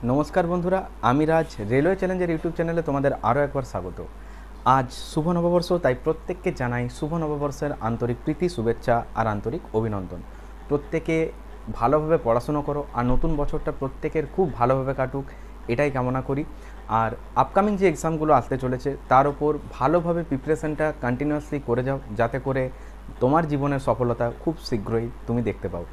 নমস্কার বন্ধুরা, আমি রাজ রেলওয়ে চ্যালেঞ্জের ইউটিউব চ্যানেলে তোমাদের আরও একবার স্বাগত। আজ শুভ নববর্ষ, তাই প্রত্যেককে জানাই শুভ নববর্ষের আন্তরিক প্রীতি, শুভেচ্ছা আর আন্তরিক অভিনন্দন। প্রত্যেকে ভালোভাবে পড়াশুনো করো আর নতুন বছরটা প্রত্যেকের খুব ভালোভাবে কাটুক, এটাই কামনা করি। আর আপকামিং যে এক্সামগুলো আসতে চলেছে তার ওপর ভালোভাবে প্রিপারেশনটা কন্টিনিউয়াসলি করে যাও, যাতে করে তোমার জীবনের সফলতা খুব শীঘ্রই তুমি দেখতে পাও।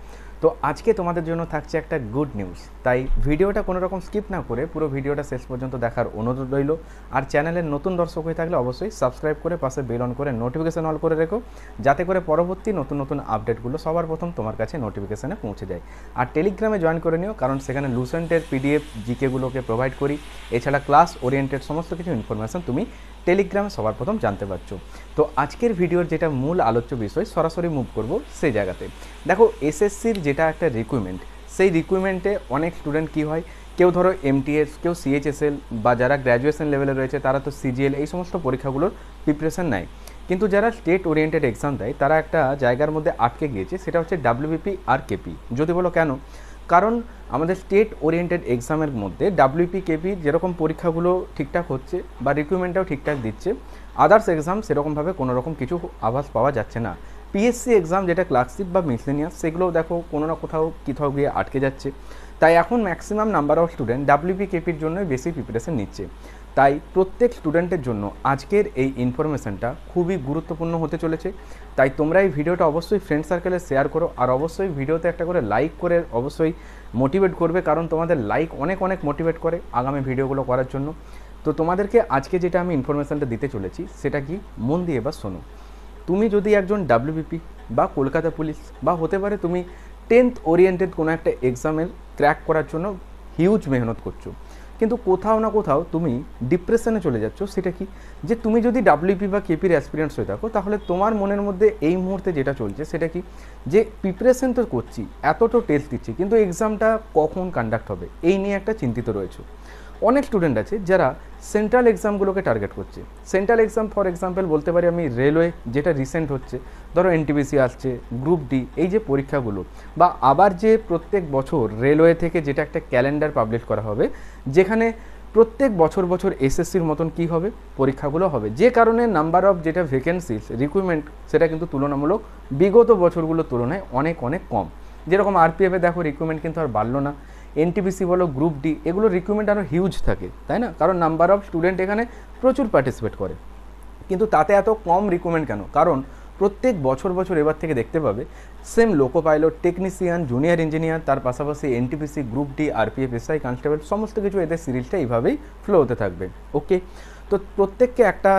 তো আজকে তোমাদের জন্য থাকছে একটা গুড নিউজ, তাই ভিডিওটা কোনো রকম স্কিপ না করে পুরো ভিডিওটা শেষ পর্যন্ত দেখার অনুরোধ রইল। আর চ্যানেলের নতুন দর্শক হয়ে থাকলে অবশ্যই সাবস্ক্রাইব করে পাশে বেল অন করে নোটিফিকেশান অল করে রেখো, যাতে করে পরবর্তী নতুন নতুন আপডেটগুলো সবার প্রথম তোমার কাছে নোটিফিকেশানে পৌঁছে যায়। আর টেলিগ্রামে জয়েন করে নিও, কারণ সেখানে লুসেন্টের পিডিএফ জিকেগুলোকে প্রোভাইড করি। এছাড়া ক্লাস ওরিয়েন্টেড সমস্ত কিছু ইনফরমেশান তুমি টেলিগ্রামে সবার প্রথম জানতে পারছো। তো আজকের ভিডিওর যেটা মূল আলোচ্য বিষয়, সরাসরি মুভ করব সেই জায়গাতে। দেখো, এসএসসির যেটা একটা রিক্রুটমেন্ট, সেই রিক্রুটমেন্টে অনেক স্টুডেন্ট কী হয়, কেউ ধরো এমটিএস, কেউ সিএইচএসএল, বা যারা গ্র্যাজুয়েশন লেভেলে রয়েছে তারা তো সিজিএল, এই সমস্ত পরীক্ষাগুলোর প্রিপারেশন নেয়। কিন্তু যারা স্টেট ওরিয়েন্টেড এক্সাম দেয় তারা একটা জায়গার মধ্যে আটকে গিয়েছে, সেটা হচ্ছে ডাব্লিউবিপি আর কেপি। যদি বলো কেন, কারণ আমাদের স্টেট ওরিয়েন্টেড এক্সামের মধ্যে ডাব্লিউপি কেপি যেরকম পরীক্ষাগুলো ঠিকঠাক হচ্ছে বা রিক্রুটমেন্টটাও ঠিকঠাক দিচ্ছে, আদার্স এক্সাম সেরকমভাবে কোনো রকম কিছু আভাস পাওয়া যাচ্ছে না। পিএসসি এক্সাম যেটা ক্লার্কশিপ বা মিসলেনিয়াস, সেগুলোও দেখো কোনো না কোথাও গিয়ে আটকে যাচ্ছে। তাই এখন maximum number of student WP কেপির জন্যই বেশি প্রিপারেশন নিচ্ছে। তাই প্রত্যেক স্টুডেন্টের জন্য আজকের এই ইনফরমেশানটা খুবই গুরুত্বপূর্ণ হতে চলেছে। তাই তোমরা এই ভিডিওটা অবশ্যই ফ্রেন্ড সার্কেলে শেয়ার করো, আর অবশ্যই ভিডিওতে একটা করে লাইক করে অবশ্যই মোটিভেট করবে, কারণ তোমাদের লাইক অনেক অনেক মোটিভেট করে আগামী ভিডিওগুলো করার জন্য। তো তোমাদেরকে আজকে যেটা আমি ইনফরমেশানটা দিতে চলেছি সেটা কি, মন দিয়ে এবার শোনো। তুমি যদি একজন ডাব্লিউবিপি বা কলকাতা পুলিশ, বা হতে পারে তুমি 10th ওরিয়েন্টেড কোনো একটা এক্সামের ক্র্যাক করার জন্য হিউজ মেহনত করছো, কিন্তু কোথাও না কোথাও তুমি ডিপ্রেশনে চলে যাচ্ছ, সেটা কি, যে তুমি যদি ডাব্লিউপি বা কেপির অ্যাসপিরিয়েন্স হয়ে থাকো, তাহলে তোমার মনের মধ্যে এই মুহূর্তে যেটা চলছে সেটা কি, যে প্রিপারেশন তো করছি, এতটা টেস্ট দিচ্ছি, কিন্তু এক্সামটা কখন কন্ডাক্ট হবে এই নিয়ে একটা চিন্তিত রয়েছে। অনেক স্টুডেন্ট আছে যারা সেন্ট্রাল এক্সামগুলোকে টার্গেট করছে। সেন্ট্রাল এক্সাম ফর এক্সাম্পল বলতে পারি আমি রেলওয়ে, যেটা রিসেন্ট হচ্ছে, ধরো এনটিপিসি আসছে, গ্রুপ ডি, এই যে পরীক্ষাগুলো, বা আবার যে প্রত্যেক বছর রেলওয়ে থেকে যেটা একটা ক্যালেন্ডার পাবলিশ করা হবে, যেখানে প্রত্যেক বছর এসএসসির মতন কী হবে, পরীক্ষাগুলো হবে, যে কারণে নাম্বার অফ যেটা ভ্যাকেন্সিস রিক্রুটমেন্ট, সেটা কিন্তু তুলনামূলক বিগত বছরগুলোর তুলনায় অনেক অনেক কম। যেরকম আরপিএফে দেখো রিক্রুটমেন্ট কিন্তু আর বাড়লো না, এনটিপিসি বলো, গ্রুপ ডি, এগুলো রিক্রুটমেন্ট আরও হিউজ থাকে, তাই না? কারণ নাম্বার অফ স্টুডেন্ট এখানে প্রচুর পার্টিসিপেট করে। কিন্তু তাতে এত কম রিক্রুটমেন্ট কেন? কারণ প্রত্যেক বছর এবার থেকে দেখতে পাবে same loco pilot, technician, junior engineer, তার পাশাপাশি NTPC, group D, RPF, SI, constable, সমস্ত কিছু এদের সিরিজটা এইভাবেই ফ্লো হতে থাকবে। ওকে, তো প্রত্যেককে একটা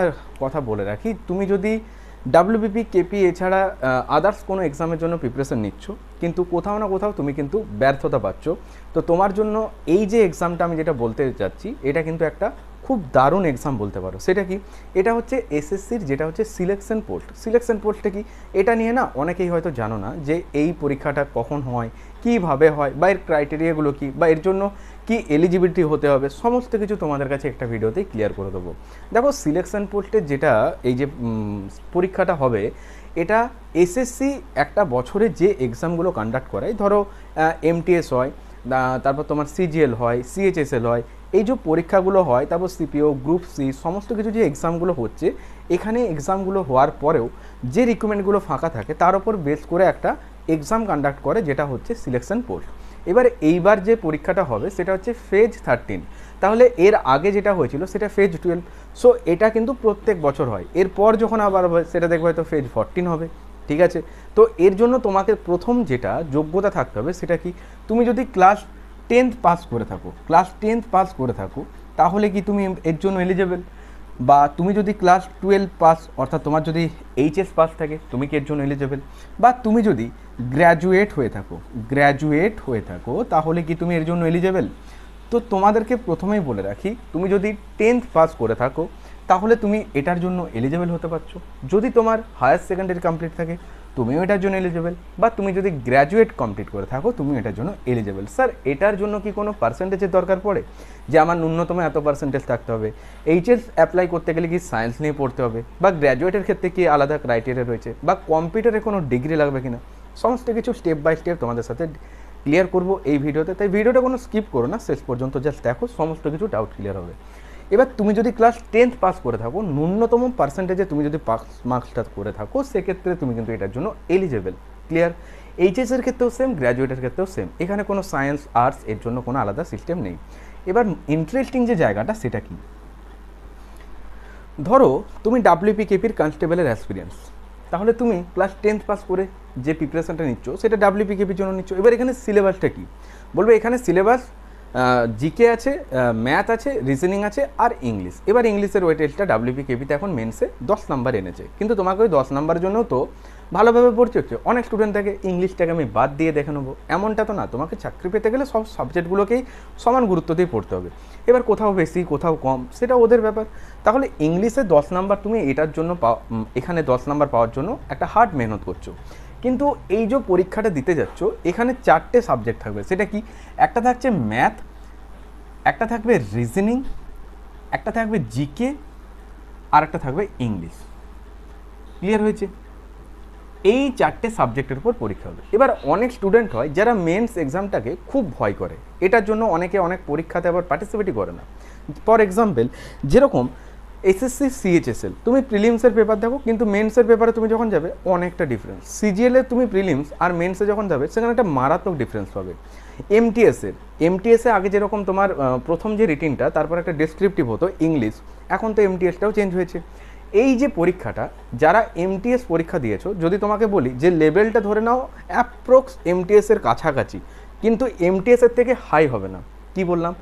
কথা বলে রাখি, তুমি যদি ডাব্লিউবিপি, কেপি এছাড়া আদার্স কোনো এক্সামের জন্য প্রিপারেশন নিচ্ছ, কিন্তু কোথাও না কোথাও তুমি কিন্তু ব্যর্থতা পাচ্ছ, তো তোমার জন্য এই যে এক্সামটা আমি যেটা বলতে চাচ্ছি, এটা কিন্তু একটা খুব দারুণ এক্সাম বলতে পারো। সেটা কি, এটা হচ্ছে এসএসসির যেটা হচ্ছে সিলেকশন পোস্ট। সিলেকশন পোস্টটা কি, এটা নিয়ে না অনেকেই হয়তো জানো না যে এই পরীক্ষাটা কখন হয়, কীভাবে হয়, বা এর ক্রাইটেরিয়াগুলো কী, বা এর জন্য কি এলিজিবিলিটি হতে হবে, সমস্ত কিছু তোমাদের কাছে একটা ভিডিওতেই ক্লিয়ার করে দেবো। দেখো, সিলেকশন পোস্টের যেটা এই যে পরীক্ষাটা হবে, এটা এসএসসি একটা বছরে যে এক্সামগুলো কন্ডাক্ট করায়, ধরো এমটিএস হয়, তারপর তোমার সিজিএল হয়, সিএইচএসএল হয়, এই যে পরীক্ষাগুলো হয়, তারপর সিপিও, গ্রুপ সি, সমস্ত কিছু যে এক্সামগুলো হচ্ছে, এখানে এক্সামগুলো হওয়ার পরেও যে রিক্রুটমেন্টগুলো ফাঁকা থাকে তার উপর বেস করে একটা এক্সাম কন্ডাক্ট করে, যেটা হচ্ছে সিলেকশন পোস্ট। এইবার যে পরীক্ষাটা হবে সেটা হচ্ছে ফেজ 13। তাহলে এর আগে যেটা হয়েছিল সেটা ফেজ 12। সো এটা কিন্তু প্রত্যেক বছর হয়, এরপর যখন আবার হয় সেটা দেখবে হয়তো ফেজ 14 হবে। ঠিক আছে, তো এর জন্য তোমাকে প্রথম যেটা যোগ্যতা থাকতে হবে সেটা কি, তুমি যদি ক্লাস 10th পাস করে থাকো তাহলে কি তুমি এর জন্য এলিজেবল, বা তুমি যদি ক্লাস 12 পাস, অর্থাৎ তোমার যদি এইচএস পাস থাকে, তুমি কি এর জন্য এলিজেবল, বা তুমি যদি গ্র্যাজুয়েট হয়ে থাকো তাহলে কি তুমি এর জন্য এলিজেবল। তো তোমাদেরকে প্রথমেই বলে রাখি, তুমি যদি 10th পাস করে থাকো তাহলে তুমি এটার জন্য এলিজেবল হতে পারছো। যদি তোমার হায়ার সেকেন্ডারি কমপ্লিট থাকে তুমিও এটার জন্য এলিজেবল, বা তুমি যদি গ্র্যাজুয়েট কমপ্লিট করে থাকো তুমি এটার জন্য এলিজেবল। স্যার, এটার জন্য কি কোনো পার্সেন্টেজের দরকার পড়ে, যে আমার ন্যূনতম এত পার্সেন্টেজ থাকতে হবে? এইচএস অ্যাপ্লাই করতে গেলে কি সায়েন্স নিয়ে পড়তে হবে, বা গ্র্যাজুয়েটের ক্ষেত্রে কি আলাদা ক্রাইটেরিয়া রয়েছে, বা কম্পিউটারে কোনো ডিগ্রি লাগবে কিনা, সমস্ত কিছু স্টেপ বাই স্টেপ তোমাদের সাথে ক্লিয়ার করব এই ভিডিওতে, তাই ভিডিওটা কোনো স্কিপ করো না, শেষ পর্যন্ত জাস্ট দেখো, সমস্ত কিছু ডাউট ক্লিয়ার হবে। এবার তুমি যদি ক্লাস 10th পাস করে থাকো, ন্যূনতম পার্সেন্টেজে তুমি যদি পাস মার্কসটা করে থাকো, সেক্ষেত্রে তুমি কিন্তু এটার জন্য এলিজেবল। ক্লিয়ার? এইচএসের ক্ষেত্রেও সেম, গ্র্যাজুয়েটের ক্ষেত্রেও সেম, এখানে কোনো সায়েন্স আর্টস এর জন্য কোনো আলাদা সিস্টেম নেই। এবার ইন্টারেস্টিং যে জায়গাটা সেটা কি, ধরো তুমি ডাব্লিউপিকেপির কনস্টেবলের এক্সপিরিয়েন্স, তাহলে তুমি ক্লাস 10th পাস করে যে প্রিপারেশনটা নিচ্ছ সেটা ডাব্লিউপিকেপির জন্য নিচ্ছ। এবার এখানে সিলেবাসটা কি বলবে, এখানে সিলেবাস জিকে আছে, ম্যাথ আছে, রিজনিং আছে আর ইংলিশ। এবার ইংলিশের ওয়েটেজটা ডাব্লিউপিকেপিতে এখন মেন্সে 10 নাম্বার এনেছে, কিন্তু তোমাকে ওই 10 নাম্বারের জন্য তো ভালোভাবে পড়তে হচ্ছে। অনেক স্টুডেন্ট থাকে ইংলিশটাকে আমি বাদ দিয়ে দেখে নেবো, এমনটা তো না, তোমাকে চাকরি পেতে গেলে সব সাবজেক্টগুলোকেই সমান গুরুত্ব দিয়ে পড়তে হবে। এবার কোথাও বেশি কোথাও কম সেটা ওদের ব্যাপার। তাহলে ইংলিশে 10 নাম্বার তুমি এটার জন্য এখানে 10 নাম্বার পাওয়ার জন্য একটা হার্ড মেহনত করছো, কিন্তু এই যে পরীক্ষাটা দিতে যাচ্ছ এখানে 4টে সাবজেক্ট থাকবে। সেটা কি, একটা থাকছে ম্যাথ, একটা থাকবে রিজনিং, একটা থাকবে জিকে, আর একটা থাকবে ইংলিশ। ক্লিয়ার হয়েছে? এই 4টে সাবজেক্টের উপর পরীক্ষা হবে। এবার অনেক স্টুডেন্ট হয় যারা মেন্স এক্সামটাকে খুব ভয় করে, এটার জন্য অনেকে অনেক পরীক্ষাতে আবার পার্টিসিপেটই করে না। ফর এক্সাম্পল, যেরকম এসএসসি সিএইচএসএল তুমি প্রিলিমসের পেপার দেখো, কিন্তু মেন্সের পেপারে তুমি যখন যাবে অনেকটা ডিফারেন্স। সিজিএলে তুমি প্রিলিমস আর মেন্সে যখন যাবে সেখানে একটা মারাত্মক ডিফারেন্স পাবে। এমটিএসে আগে যেরকম তোমার প্রথম যে রিটিনটা তারপর একটা ডেসক্রিপটিভ হতো ইংলিশ, এখন তো এমটিএসটাও চেঞ্জ হয়েছে। এই যে পরীক্ষাটা, যারা এমটিএস পরীক্ষা দিয়েছো, যদি তোমাকে বলি যে লেভেলটা ধরে নাও অ্যাপ্রক্স এমটিএসের কাছাকাছি, কিন্তু এমটিএসের থেকে হাই হবে না। কি বললাম,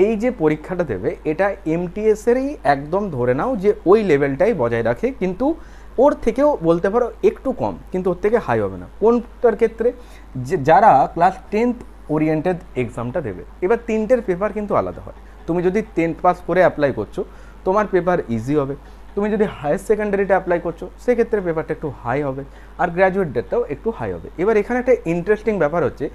এই যে পরীক্ষাটা দেবে এটা এমটিএসেরই একদম ধরে নাও যে ওই লেভেলটাই বজায় রাখে, কিন্তু ওর থেকেও বলতে পারো একটু কম, কিন্তু ওর থেকে হাই হবে না। কোনটার ক্ষেত্রে, যে যারা ক্লাস 10th ওরিয়েন্টেড এক্সামটা দেবে। এবার 3টের পেপার কিন্তু আলাদা হয়। তুমি যদি 10th পাস করে অ্যাপ্লাই করছো তোমার পেপার ইজি হবে, তুমি যদি হায়ার সেকেন্ডারিতে অ্যাপ্লাই করছো সেক্ষেত্রে পেপারটা একটু হাই হবে, আর গ্র্যাজুয়েটদেরটাও একটু হাই হবে। এবার এখানে একটা ইন্টারেস্টিং ব্যাপার হচ্ছে,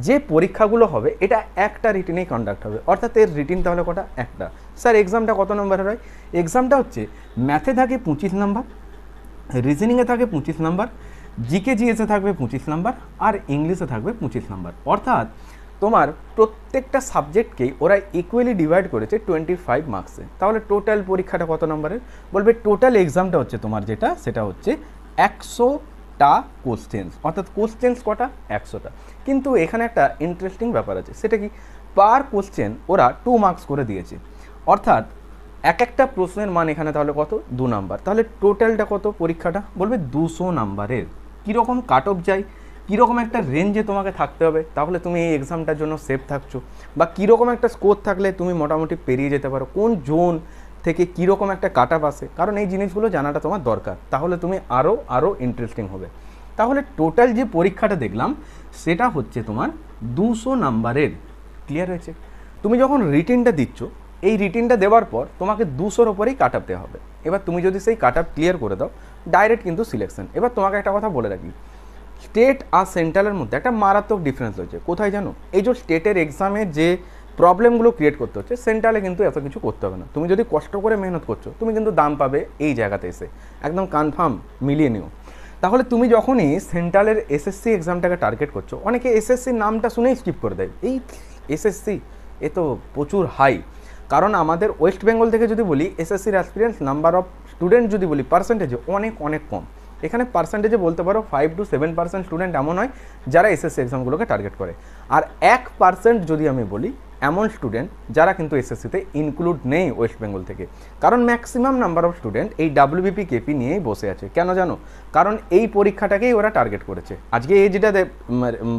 যে পরীক্ষাগুলো হবে এটা একটা রিটিনেই কন্ডাক্ট হবে, অর্থাৎ এর রিটিন তাহলে কটা, একটা। স্যার এক্সামটা কত নম্বরের হয়? এক্সামটা হচ্ছে ম্যাথে থাকে 25 নাম্বার, রিজনিংয়ে থাকে 25 নাম্বার, জিকে জিএসে থাকবে 25 নাম্বার, আর ইংলিশে থাকবে 25 নাম্বার। অর্থাৎ তোমার প্রত্যেকটা সাবজেক্টকেই ওরা ইকুয়ালি ডিভাইড করেছে 25 মার্কসে। তাহলে টোটাল পরীক্ষাটা কত নম্বরের বলবে, টোটাল এক্সামটা হচ্ছে তোমার যেটা সেটা হচ্ছে 100টা কোশ্চেন্স, অর্থাৎ কোশ্চেন্স কটা, 100টা। কিন্তু এখানে একটা ইন্টারেস্টিং ব্যাপার আছে, সেটা কি, পার কোশ্চেন ওরা 2 মার্কস করে দিয়েছে, অর্থাৎ এক একটা প্রশ্নের মান এখানে তাহলে কত, 2 নাম্বার। তাহলে টোটালটা কত পরীক্ষাটা বলবে 200 নাম্বারের। কীরকম কাট অফ যায়, কীরকম একটা রেঞ্জে তোমাকে থাকতে হবে তাহলে তুমি এই এক্সামটার জন্য সেফ থাকছো, বা কীরকম একটা স্কোর থাকলে তুমি মোটামুটি পেরিয়ে যেতে পারো, কোন জোন থেকে কীরকম একটা কাট অফ আসে, কারণ এই জিনিসগুলো জানাটা তোমার দরকার, তাহলে তুমি আরও ইন্টারেস্টিং হবে। তাহলে টোটাল যে পরীক্ষাটা দেখলাম সেটা হচ্ছে তোমার 200 নাম্বারের। ক্লিয়ার হয়েছে? তুমি যখন রিটিনটা দিচ্ছ, এই রিটিনটা দেওয়ার পর তোমাকে 200-র ওপরেই কাট আপ দেওয়া হবে। এবার তুমি যদি সেই কাট আপ ক্লিয়ার করে দাও ডাইরেক্ট কিন্তু সিলেকশন। এবার তোমাকে একটা কথা বলে রাখি, স্টেট আর সেন্ট্রালের মধ্যে একটা মারাত্মক ডিফারেন্স হচ্ছে। কোথায় জানো, এই যে স্টেটের এক্সামে যে প্রবলেমগুলো ক্রিয়েট করতে হচ্ছে, সেন্ট্রালে কিন্তু এত কিছু করতে হবে না। তুমি যদি কষ্ট করে মেহনত করছো তুমি কিন্তু দাম পাবে এই জায়গাতে এসে, একদম কনফার্ম মিলিয়ে নিও। তাহলে তুমি যখনই সেন্ট্রালের এসএসসি এক্সামটাকে টার্গেট করছো, অনেকে এসএসসির নামটা শুনেই স্কিপ করে দেয়, এই এসএসসি এ তো প্রচুর হাই। কারণ আমাদের ওয়েস্ট বেঙ্গল থেকে যদি বলি এসএসসির অ্যাসপিরেন্টস নাম্বার অফ স্টুডেন্ট যদি বলি পার্সেন্টেজে অনেক কম। এখানে পার্সেন্টেজে বলতে পারো 5 to 7% স্টুডেন্ট এমন হয় যারা এসএসসি এক্সামগুলোকে টার্গেট করে, আর 1% যদি আমি বলি এমন স্টুডেন্ট যারা কিন্তু এসএসসিতে ইনক্লুড নেই ওয়েস্ট বেঙ্গল থেকে। কারণ ম্যাক্সিমাম নাম্বার অফ স্টুডেন্ট এই ডাব্লিউবিপি কেপি নিয়েই বসে আছে। কেন জানো, কারণ এই পরীক্ষাটাকেই ওরা টার্গেট করেছে। আজকে এজটা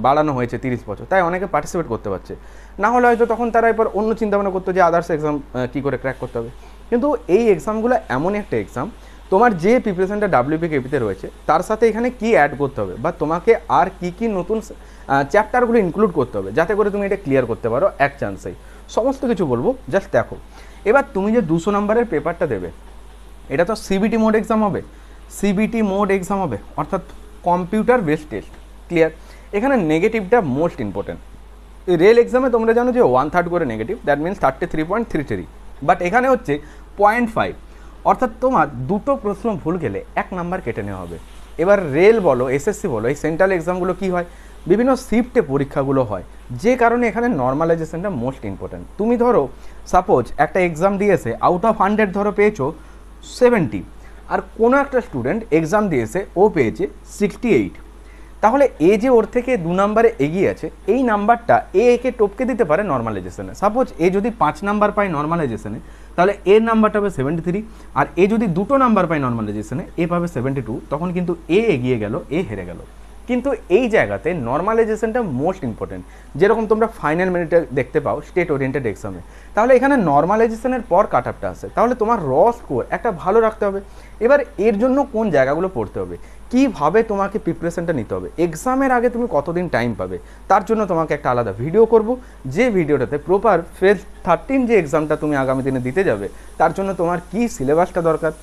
বাড়ানো হয়েছে 30 বছর, তাই অনেকে পার্টিসিপেট করতে পারছে, না হলে হয়তো তখন তারা এবার অন্য চিন্তাভাবনা করতো যে আদার্স এক্সাম কী করে ক্র্যাক করতে হবে। কিন্তু এই এক্সামগুলো এমন একটা এক্সাম, তোমার যে প্রিপারেশনটা ডাব্লিউপি কেপিতে রয়েছে তার সাথে এখানে কি অ্যাড করতে হবে, বা তোমাকে আর কি নতুন চ্যাপ্টারগুলো ইনক্লুড করতে হবে যাতে করে তুমি এটা ক্লিয়ার করতে পারো এক চান্সেই। সমস্ত কিছু বলবো, জাস্ট দেখো। এবার তুমি যে 200 নম্বরের পেপারটা দেবে, এটা তো সিবিটি মোড এক্সাম হবে, সিবিটি মোড এক্সাম হবে, অর্থাৎ কম্পিউটার বেসড টেস্ট। ক্লিয়ার? এখানে নেগেটিভটা মোস্ট ইম্পর্টেন্ট। রেল এক্সামে তোমরা জানো যে 1/3 করে নেগেটিভ, দ্যাট মিনস 33.33, বাট এখানে হচ্ছে 0.5, অর্থাৎ তোমার দুটো প্রশ্ন ভুল গেলে 1 নাম্বার কেটে নেওয়া হবে। এবার রেল বলো এসএসসি বলো এই সেন্ট্রাল এক্সামগুলো কী হয়, বিভিন্ন শিফটে পরীক্ষাগুলো হয়, যে কারণে এখানে নর্মালাইজেশনটা মোস্ট ইম্পর্ট্যান্ট। তুমি ধরো সাপোজ একটা এক্সাম দিয়েছে, আউট অফ 100 ধরো পেয়েছো 70, আর কোনো একটা স্টুডেন্ট এক্সাম দিয়েছে ও পেয়েছে 68, তাহলে এ যে ওর থেকে 2 নাম্বারে এগিয়ে আছে, এই নাম্বারটা একে টপকে দিতে পারে নর্মালাইজেশনে। সাপোজ এ যদি 5 নাম্বার পায় নর্মালাইজেশনে, তাহলে এর নাম্বারটা হবে 73, আর এ যদি 2টো নাম্বার পায় নর্মালাইজেশনে, এ পাবে 72, তখন কিন্তু এ এগিয়ে গেল, এ হেরে গেল। কিন্তু এই জায়গাতে নর্মালাইজেশনটা মোস্ট ইম্পর্টেন্ট, যেরকম তোমরা ফাইনাল মিনিটে দেখতে পাও স্টেট ওরিয়েন্টেড এক্সামে। তাহলে এখানে নর্মালাইজেশনের পর কাট আপটা আসে, তাহলে তোমার স্কোর একটা ভালো রাখতে হবে। এবার এর জন্য কোন জায়গাগুলো পড়তে হবে, কীভাবে তোমাকে প্রিপারেশনটা নিতে হবে, এক্সামের আগে তুমি কতদিন টাইম পাবে, তার জন্য তোমাকে একটা আলাদা ভিডিও করব, যে ভিডিওটাতে প্রপার ফেজ 13 যে এক্সামটা তুমি আগামী দিনে দিতে যাবে, তার জন্য তোমার কি সিলেবাসটা দরকার,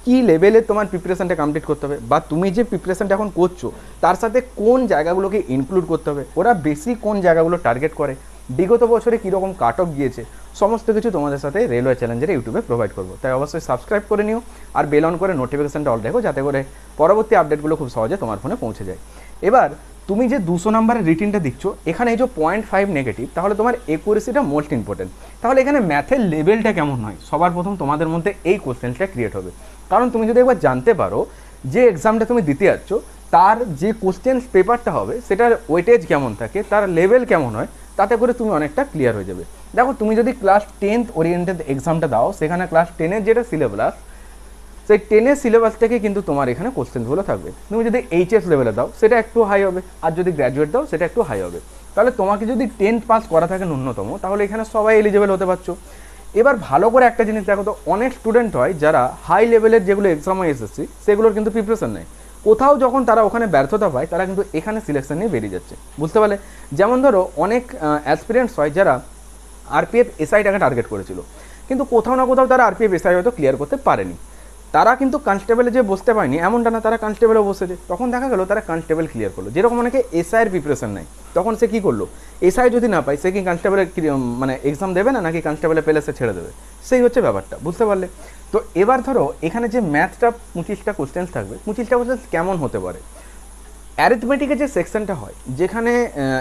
কী লেভেলে তোমার প্রিপারেশনটা কমপ্লিট করতে হবে, বা তুমি যে প্রিপারেশনটা এখন করছো তার সাথে কোন জায়গাগুলোকে ইনক্লুড করতে হবে, ওরা বেশি কোন জায়গাগুলো টার্গেট করে, বিগত বছরে কীরকম কাট অফ গিয়েছে, সমস্ত কিছু তোমাদের সাথে রেলওয়ে চ্যালেঞ্জের ইউটিউবে প্রোভাইড করবো। তাই অবশ্যই সাবস্ক্রাইব করে নিও আর বেল অন করে নোটিফিকেশানটা অল রেখো, যাতে করে পরবর্তী আপডেটগুলো খুব সহজে তোমার ফোনে পৌঁছে যায়। এবার তুমি যে 200 নাম্বারের রিটিনটা দিচ্ছ, এখানে এই যে 0.5 নেগেটিভ, তাহলে তোমার একুরেসিটা মোস্ট ইম্পর্টেন্ট। তাহলে এখানে ম্যাথের লেভেলটা কেমন হয়, সবার প্রথম তোমাদের মধ্যে এই কোশ্চেনটা ক্রিয়েট হবে। কারণ তুমি যদি একবার জানতে পারো যে এক্সামটা তুমি দিতে যাচ্ছ তার যে কোশ্চেন পেপারটা হবে সেটার ওয়েটেজ কেমন থাকে, তার লেভেল কেমন হয়, তাতে করে তুমি অনেকটা ক্লিয়ার হয়ে যাবে। দেখো তুমি যদি ক্লাস 10th ওরিয়েন্টেড এক্সামটা দাও, সেখানে ক্লাস 10-এর যেটা সিলেবাস, সেই 10-এর সিলেবাস থেকে কিন্তু তোমার এখানে কোশ্চেনগুলো থাকবে। তুমি যদি এইচএস লেভেলে দাও সেটা একটু হাই হবে, আর যদি গ্র্যাজুয়েট দাও সেটা একটু হাই হবে। তাহলে তোমাকে যদি 10th পাস করা থাকে ন্যূনতম, তাহলে এখানে সবাই এলিজিবল হতে পারছো। এবার ভালো করে একটা জিনিস দেখো তো, অনেক স্টুডেন্ট হয় যারা হাই লেভেলের যেগুলো এক্সাম হয় এসএসসি, সেগুলোর কিন্তু প্রিপারেশন নেই। কোথাও যখন তারা ওখানে ব্যর্থতা পায়, তারা কিন্তু এখানে সিলেকশন নিয়ে বেরিয়ে যাচ্ছে, বুঝতে পারলে? যেমন ধরো অনেক অ্যাসপিরেন্টস হয় যারা আরপিএফ এসআইটাকে টার্গেট করেছিল, কিন্তু কোথাও না কোথাও তারা আরপিএফ এসআই হয়তো ক্লিয়ার করতে পারেনি, তারা কিন্তু কনস্টেবলে যে বসতে পারেনি এমনটা না, তারা কনস্টেবলেও বসেছে, তখন দেখা গেলো তারা কনস্টেবল ক্লিয়ার করলো। যেরকম অনেকে এসআইয়ের প্রিপারেশন নেয়, তখন সে কী করলো, এসআই যদি না পায় সে কি কনস্টেবলের মানে এক্সাম দেবে না, নাকি কনস্টেবলে পেলে সে ছেড়ে দেবে, সেই হচ্ছে ব্যাপারটা, বুঝতে পারলে? তো এবার ধরো এখানে যে ম্যাথটা 25টা কোশ্চেন্স থাকবে, 25টা কোশ্চেন্স কেমন হতে পারে। অ্যারিথমেটিকের যে সেকশনটা হয়, যেখানে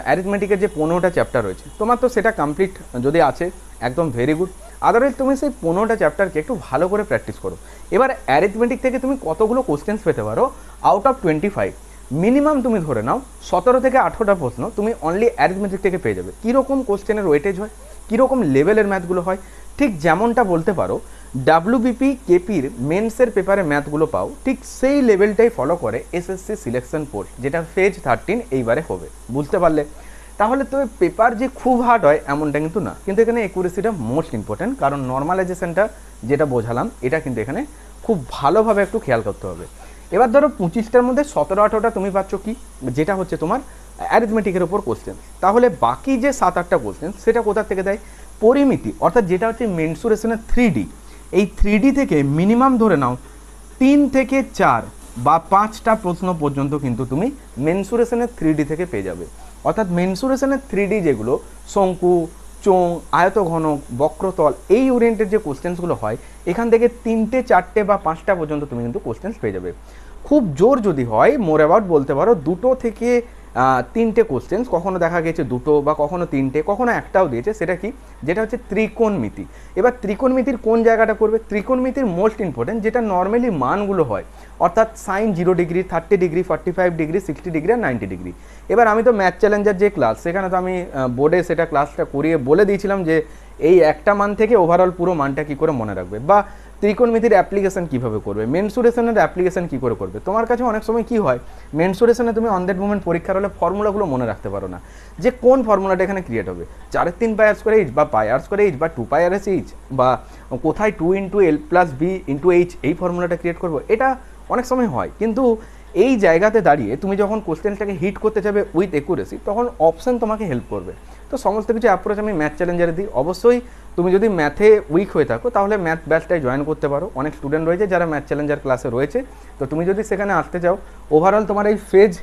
অ্যারিথমেটিকের যে 15টা চ্যাপ্টার রয়েছে, তোমার তো সেটা কমপ্লিট যদি আছে একদম ভেরি গুড, আদারওয়াইজ তুমি সেই 15টা চ্যাপ্টারকে একটু ভালো করে প্র্যাকটিস করো। এবার অ্যারিথমেটিক থেকে তুমি কতগুলো কোশ্চেন্স পেতে পারো, আউট অফ 25 মিনিমাম তুমি ধরে নাও 17 থেকে 18টা প্রশ্ন তুমি অনলি অ্যারিথমেটিক থেকে পেয়ে যাবে। কীরকম কোশ্চেনের ওয়েটেজ হয়, কীরকম লেভেলের ম্যাথগুলো হয়, ঠিক যেমনটা বলতে পারো ডাব্লিউবিপি কেপির মেন্সের পেপারে ম্যাথগুলো পাও, ঠিক সেই লেভেলটাই ফলো করে এসএসসি সিলেকশন পোস্ট, যেটা ফেজ 13 এইবারে হবে, বুঝতে পারলে? তাহলে তো পেপার যে খুব হার্ড হয় এমনটা কিন্তু না, কিন্তু এখানে একুরেসিটা মোস্ট ইম্পর্টেন্ট, কারণ নর্মালাইজেশনটা যেটা বোঝালাম এটা কিন্তু এখানে খুব ভালোভাবে একটু খেয়াল করতে হবে। এবার ধরো 25টার মধ্যে 17-18টা তুমি পাচ্ছ কি, যেটা হচ্ছে তোমার অ্যারিথমেটিকের ওপর কোশ্চেন, তাহলে বাকি যে 7-8টা কোশ্চেন সেটা কোথা থেকে দেয়, পরিমিতি, অর্থাৎ যেটা হচ্ছে মেনসুরেশনের 3D, এই 3D থেকে মিনিমাম ধরে নাও 3 থেকে 4 বা 5টা প্রশ্ন পর্যন্ত কিন্তু তুমি মেনসুরেশনের 3D থেকে পেয়ে যাবে। অর্থাৎ মেনসুরেশনের 3D যেগুলো শঙ্কু, চোং, আয়তঘনক, বক্রতল, এই ওরিয়েন্টেড যে কোশ্চেন্সগুলো হয়, এখান থেকে 3টে 4টে বা 5টা পর্যন্ত তুমি কিন্তু কোশ্চেন্স পেয়ে যাবে। খুব জোর যদি হয়, মোর অ্যাবাউট বলতে পারো 2টো থেকে 3টে কোশ্চেন্স, কখনো দেখা গেছে 2টো বা কখনো 3টে, কখনো একটাও দিয়েছে, সেটা কি, যেটা হচ্ছে ত্রিকোণমিতি। এবার ত্রিকোণমিতির কোন জায়গাটা করবে, ত্রিকোণমিতির মোস্ট ইম্পর্টেন্ট যেটা নর্মালি মানগুলো হয়, অর্থাৎ sine 0 degree, 30 degree, 45 degree, 60 degree আর 90 ডিগ্রি। এবার আমি তো ম্যাথ চ্যালেঞ্জার যে ক্লাস, সেখানে তো আমি বোর্ডে সেটা ক্লাসটা করিয়ে বলে দিয়েছিলাম যে এই একটা মান থেকে ওভারঅল পুরো মানটা কী করে মনে রাখবে, বা ত্রিকোণমিতির অ্যাপ্লিকেশন কীভাবে করবে, মেনসুরেশনের অ্যাপ্লিকেশন কী করে করবে। তোমার কাছে অনেক সময় কী হয়, মেনসুরেশনে তুমি অন দ্যাট মোমেন্ট পরীক্ষার হলে ফর্মুলাগুলো মনে রাখতে পারো না, যে কোন ফর্মুলাটা এখানে ক্রিয়েট হবে, 4/3 পাই আর স্কোয়ার এইচ, বা পাই আর স্কোয়ার এইচ, বা 2 পাই আর এস এইচ, বা কোথায় 2 × L + B × H এই ফর্মুলাটা ক্রিয়েট করবো, এটা অনেক সময় হয়। কিন্তু এই জায়গাতে দাঁড়িয়ে তুমি যখন কোশ্চেনটাকে হিট করতে যাবে উইথ একুরেসি, তখন অপশান তোমাকে হেল্প করবে। তো সমস্ত কিছু অ্যাপ্রোচ আমি ম্যাথ চ্যালেঞ্জারে দিই। অবশ্যই তুমি যদি ম্যাথে উইক হয়ে থাকো, তাহলে ম্যাথ ব্যাচটায় জয়েন করতে পারো, অনেক স্টুডেন্ট রয়েছে যারা ম্যাথ চ্যালেঞ্জার ক্লাসে রয়েছে। তো তুমি যদি সেখানে আসতে চাও, ওভারঅল তোমার এই ফেজ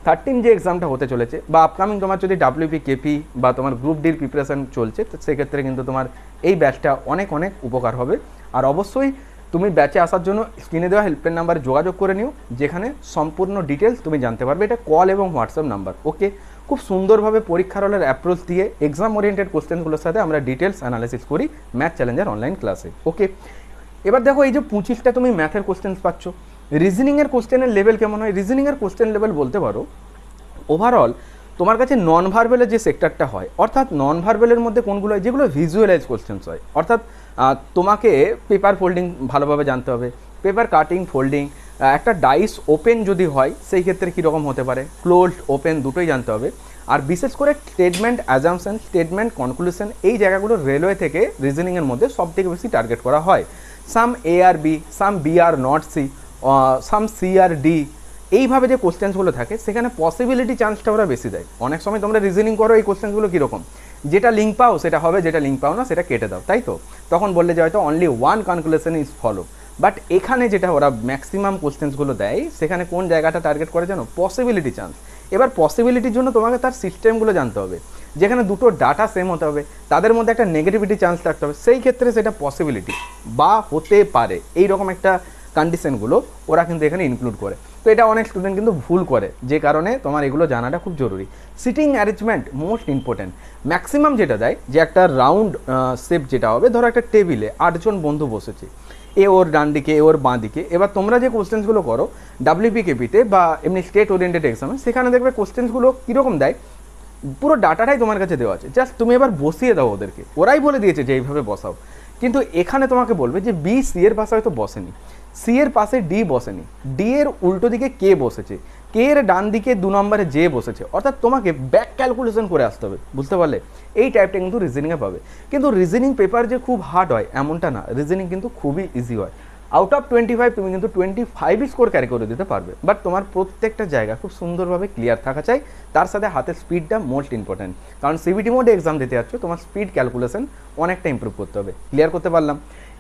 13 যে এক্সামটা হতে চলেছে, বা আপকামিং তোমার যদি ডাব্লিউপি কেপি বা তোমার গ্রুপ ডির প্রিপারেশান চলছে, তো সেক্ষেত্রে কিন্তু তোমার এই ব্যাচটা অনেক অনেক উপকার হবে। আর অবশ্যই তুমি ব্যাচে আসার জন্য স্ক্রিনে দেওয়া হেল্পলাইন নাম্বারে যোগাযোগ করে নিও, যেখানে সম্পূর্ণ ডিটেলস তুমি জানতে পারবে। এটা কল এবং হোয়াটসঅ্যাপ নাম্বার, ওকে। খুব সুন্দরভাবে পরীক্ষার হলের অ্যাপ্রোচ দিয়ে এক্সাম ওরিয়েন্টেড কোশ্চেনগুলোর সাথে আমরা ডিটেলস অ্যানালাইসিস করি ম্যাথ চ্যালেঞ্জার অনলাইন ক্লাসে। ওকে, এবার দেখো এই যে 25টা তুমি ম্যাথের কোশ্চেন পাচ্ছ, রিজনিংয়ের কোশ্চেনের লেভেল কেমন হয়? রিজনিংয়ের কোশ্চেন লেভেল বলতে পারো ওভারঅল তোমার কাছে নন ভার্বেলের যে সেক্টরটা হয়, অর্থাৎ নন ভার্বেলের মধ্যে কোনগুলো হয়, যেগুলো ভিজুয়ালাইজ কোশ্চেন্স হয়, অর্থাৎ তোমাকে পেপার ফোল্ডিং ভালোভাবে জানতে হবে, পেপার কাটিং ফোল্ডিং, একটা ডাইস ওপেন যদি হয় সেই ক্ষেত্রে কীরকম হতে পারে, ক্লোজড ওপেন দুটোই জানতে হবে। আর বিশেষ করে স্টেটমেন্ট অ্যাজাম্পশন, স্টেটমেন্ট কনক্লুশন, এই জায়গাগুলো রেলওয়ে থেকে রিজনিংয়ের মধ্যে সবথেকে বেশি টার্গেট করা হয়। Some A are B, some B are not C, some C are D, এইভাবে যে কোশ্চেন্সগুলো থাকে সেখানে পসিবিলিটি চান্সটা ওরা বেশি দেয়। অনেক সময় তোমরা রিজনিং করো, এই কোশ্চেন্সগুলো কীরকম, যেটা লিঙ্ক পাও সেটা হবে, যেটা লিঙ্ক পাও না সেটা কেটে দাও, তাই তো? তখন বললে যে হয়তো only one conclusion is follow. But এখানে যেটা ওরা ম্যাক্সিমাম কোশ্চেন্সগুলো দেয় সেখানে কোন জায়গাটা টার্গেট করে জানো? Possibility chance. এবার পসিবিলিটির জন্য তোমাকে তার সিস্টেমগুলো জানতে হবে, যেখানে দুটো ডাটা সেম হতে হবে, তাদের মধ্যে একটা নেগেটিভিটি চান্স থাকতে হবে, সেই ক্ষেত্রে সেটা পসিবিলিটি বা হতে পারে, এই রকম একটা কন্ডিশনগুলো ওরা কিন্তু এখানে ইনক্লুড করে। তো এটা অনেক স্টুডেন্ট কিন্তু ভুল করে, যে কারণে তোমার এগুলো জানাটা খুব জরুরি। Seating arrangement most important. Maximum যেটা দেয় যে একটা রাউন্ড শেপ যেটা হবে, ধরো একটা টেবিলে 8 জন বন্ধু বসেছে, এ ওর ডান দিকে এ ওর বাঁ দিকে। এবার তোমরা যে কোশ্চেন্সগুলো করো WPKPতে বা এমনি স্টেট ওরিয়েন্টেড এক্সামে, সেখানে দেখবে কোশ্চেন্সগুলো কীরকম দেয়, পুরো ডাটাটাই তোমার কাছে দেওয়া আছে, জাস্ট তুমি এবার বসিয়ে দাও ওদেরকে, ওরাই বলে দিয়েছে যে এইভাবে বসাও। কিন্তু এখানে তোমাকে বলবে যে বি সি এর পাশে হয়তো বসেনি, সি এর পাশে ডি বসেনি, ডি এর উল্টো দিকে কে বসেছে, কে এর ডান দিকে 2 নম্বরে যে বসেছে, অর্থাৎ তোমাকে ব্যাক ক্যালকুলেশন করে আসতে হবে, বুঝতে পারলে? এই টাইপটা কিন্তু রিজনিংয়ে পাবে। কিন্তু রিজনিং পেপার যে খুব হার্ড হয় এমনটা না, রিজনিং কিন্তু খুবই ইজি হয়। আউট অফ 25 তুমি কিন্তু 25 স্কোর ক্যারি করে দিতে পারবে, বাট তোমার প্রত্যেকটা জায়গা খুব সুন্দরভাবে ক্লিয়ার থাকা চাই, তার সাথে হাতের স্পিডটা মোস্ট ইম্পর্ট্যান্ট। কারণ সিবিটি মোডে এক্সাম দিতে যাচ্ছ, তোমার স্পিড ক্যালকুলেশন অনেকটা ইম্প্রুভ করতে হবে। ক্লিয়ার করতে পারলাম?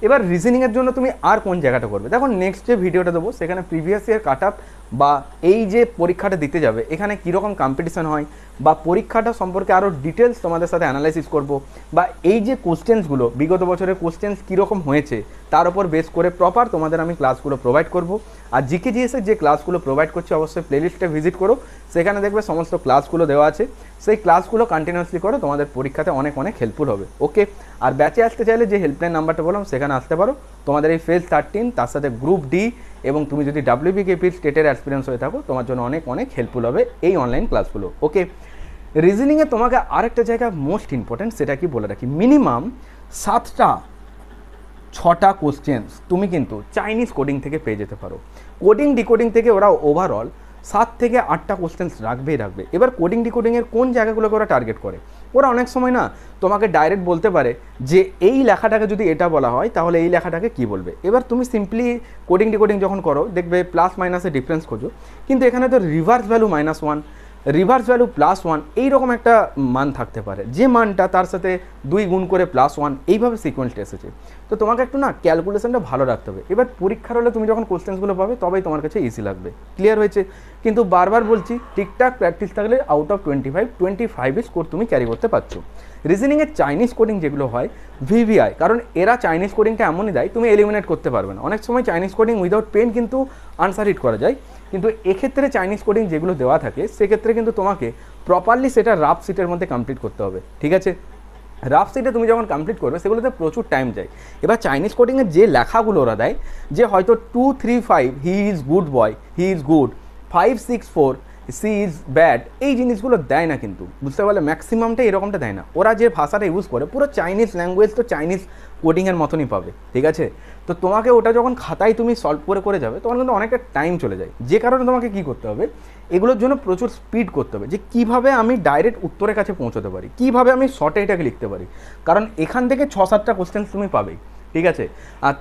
এবার রিজনিংয়ের জন্য তুমি আর কোন জায়গাটা করবে, দেখো নেক্সট যে ভিডিওটা দেবো সেখানে প্রিভিয়াস ইয়ার কাট আপ বা এই যে পরীক্ষাটা দিতে যাবে এখানে কীরকম কম্পিটিশন হয় বা পরীক্ষাটা সম্পর্কে আরও ডিটেলস তোমাদের সাথে অ্যানালাইসিস করব, বা এই যে কোশ্চেন্সগুলো বিগত বছরের কোশ্চেন্স কীরকম হয়েছে তার উপর বেস করে প্রপার তোমাদের আমি ক্লাসগুলো প্রোভাইড করব। আর জিকে জিএসের যে ক্লাসগুলো প্রোভাইড করছি অবশ্যই প্লেলিস্টে ভিজিট করো, সেখানে দেখবে সমস্ত ক্লাসগুলো দেওয়া আছে, সেই ক্লাসগুলো কন্টিনিউয়াসলি করো, তোমাদের পরীক্ষাতে অনেক অনেক হেল্পফুল হবে। ওকে, আর ব্যাচে আসতে চাইলে যে হেল্পলাইন নাম্বারটা বললাম সেখানে আসতে পারো। তোমাদের এই ফেজ 13 তার সাথে গ্রুপ ডি এবং তুমি যদি WPKP স্টেটের এক্সপিরিয়েন্স হয়ে থাকো তোমার জন্য অনেক অনেক হেল্পফুল হবে এই অনলাইন ক্লাসগুলো। ওকে, রিজনিংয়ে তোমাকে আরেকটা জায়গা মোস্ট ইম্পর্ট্যান্ট, সেটা কি বলে রাখি, মিনিমাম 7-6টা কোশ্চেন্স তুমি কিন্তু চাইনিজ কোডিং থেকে পেয়ে যেতে পারো। কোডিং ডিকোডিং থেকে ওরা ওভারঅল 7 থেকে 8টা কোশ্চেন্স রাখবেই রাখবে। এবার কোডিং ডিকোডিংয়ের কোন জায়গাগুলোকে ওরা টার্গেট করে, ওরা অনেক সময় না তোমাকে ডাইরেক্ট বলতে পারে যে এই লেখাটাকে যদি এটা বলা হয় তাহলে এই লেখাটাকে কি বলবে। এবার তুমি সিম্পলি কোডিং ডিকোডিং যখন করো দেখবে প্লাস মাইনাসের ডিফারেন্স খোঁজো, কিন্তু এখানে তো রিভার্স ভ্যালু -1, রিভার্স ভ্যালু +1 এইরকম একটা মান থাকতে পারে, যে মানটা তার সাথে 2 গুণ করে +1 এইভাবে সিকোয়েন্সটা এসেছে। তো তোমাকে একটু না ক্যালকুলেশনটা ভালো রাখতে হবে। এবার পরীক্ষার হলে তুমি যখন কোশ্চেন্সগুলো পাবে তবেই তোমার কাছে ইজি লাগবে। ক্লিয়ার হয়েছে? কিন্তু বারবার বলছি ঠিকঠাক প্র্যাকটিস থাকলে আউট অফ 25 স্কোর তুমি ক্যারি করতে পারছো। রিজনিংয়ের চাইনিজ কোডিং যেগুলো হয় VVI, কারণ এরা চাইনিজ কোডিংটা এমনই দেয় তুমি এলিমিনেট করতে পারবে না। অনেক সময় চাইনিজ কোডিং উইদাউট পেন কিন্তু আনসার হিট করা যায়, কিন্তু এক্ষেত্রে চাইনিজ কোডিং যেগুলো দেওয়া থাকে সেক্ষেত্রে কিন্তু তোমাকে প্রপারলি সেটা রাফ সিটের মধ্যে কমপ্লিট করতে হবে। ঠিক আছে, রাফ সিটে তুমি যখন কমপ্লিট করবে সেগুলোতে প্রচুর টাইম যায়। এবার চাইনিজ কোডিংয়ের যে লেখাগুলো ওরা দেয়, যে হয়তো 2, 3, 5 he is good boy, he is good, 5, 6, 4 she is bad, এই জিনিসগুলো দেয় না কিন্তু, বুঝতে পারলে? ম্যাক্সিমামটা এরকমটা দেয় না। ওরা যে ভাষাটা ইউজ করে পুরো চাইনিজ ল্যাঙ্গুয়েজ, তো চাইনিজ কোডিংয়ের মতনই পাবে। ঠিক আছে, তো তোমাকে ওটা যখন খাতায় তুমি সলভ করে যাবে তখন কিন্তু অনেকটা টাইম চলে যায়, যে কারণে তোমাকে কী করতে হবে, এগুলোর জন্য প্রচুর স্পিড করতে হবে, যে কীভাবে আমি ডাইরেক্ট উত্তরের কাছে পৌঁছতে পারি, কীভাবে আমি শর্টে এটাকে লিখতে পারি। কারণ এখান থেকে 6-7টা কোশ্চেন তুমি পাবেই। ঠিক আছে, আর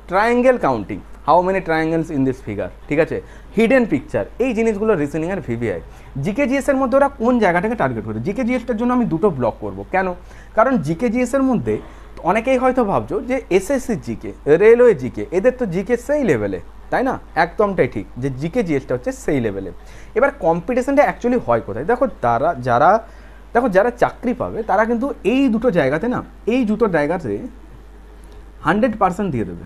triangle counting, how many triangles in this figure, ঠিক আছে, হিডেন পিকচার, এই জিনিসগুলো রিজনিংয়ের VVI। জিকে জিএসের মধ্যে ওরা কোন জায়গাটাকে টার্গেট করে, জিকে জিএসটার জন্য আমি দুটো ব্লক করব। কেন? কারণ জিকে জিএসের মধ্যে অনেকেই হয়তো ভাবছো যে SSC জিকে, রেলওয়ে জিকে, এদের তো জিকে সেই লেভেলে, তাই না? একদমটাই ঠিক, যে জিকে জিএসটা হচ্ছে সেই লেভেলে। এবার কম্পিটিশনটা অ্যাকচুয়ালি হয় কোথায়? দেখো যারা চাকরি পাবে তারা কিন্তু এই দুটো জায়গাতে না, এই দুটো জায়গাতে 100% দিয়ে দেবে।